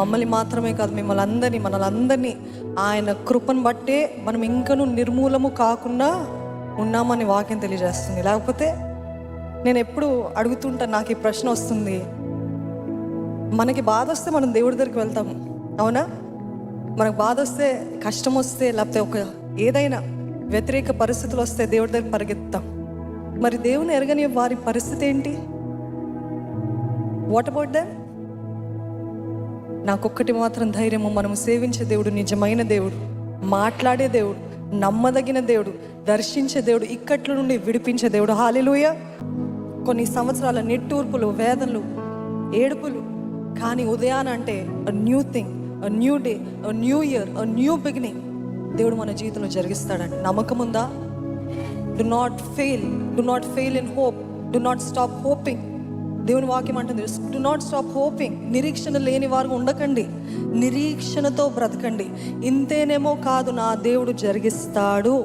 మమ్మల్ని మాత్రమే కాదు, మనలందరినీ ఆయన కృపను బట్టే మనం ఇంకనూ నిర్మూలము కాకుండా ఉన్నామని వాక్యం తెలియజేస్తుంది. లేకపోతే నేను ఎప్పుడు అడుగుతుంటాను, నాకు ఈ ప్రశ్న వస్తుంది, మనకి బాధ వస్తే మనం దేవుడి దగ్గరికి వెళ్తాము, అవునా? మనకు బాధ వస్తే, కష్టం వస్తే, లేకపోతే ఏదైనా వ్యతిరేక పరిస్థితులు వస్తే దేవుడి దగ్గర పరిగెత్తాం. మరి దేవుని ఎరగని వారి పరిస్థితి ఏంటి? What about them? నాకొక్కటి మాత్రం ధైర్యము, మనము సేవించే దేవుడు నిజమైన దేవుడు, మాట్లాడే దేవుడు, నమ్మదగిన దేవుడు, దర్శించే దేవుడు, ఇక్కట్ల నుండి విడిపించే దేవుడు. హల్లెలూయా. కొన్ని సంవత్సరాల నిట్టూర్పులు, వేదనలు, ఏడుపులు, కానీ ఉదయాన అంటే a new thing, a new day, a new year, a new beginning దేవుడు మన జీవితంలో జరిగిస్తాడండి. నమ్మకం ఉందా? Do not fail in hope, do not stop hoping. దేవుని వాక్యం అంటుంది, డు నాట్ స్టాప్ హోపింగ్. నిరీక్షణ లేని వారు ఉండకండి, నిరీక్షణతో బ్రతకండి. ఇంతేనేమో కాదు, నా దేవుడు జరిగిస్తాడు.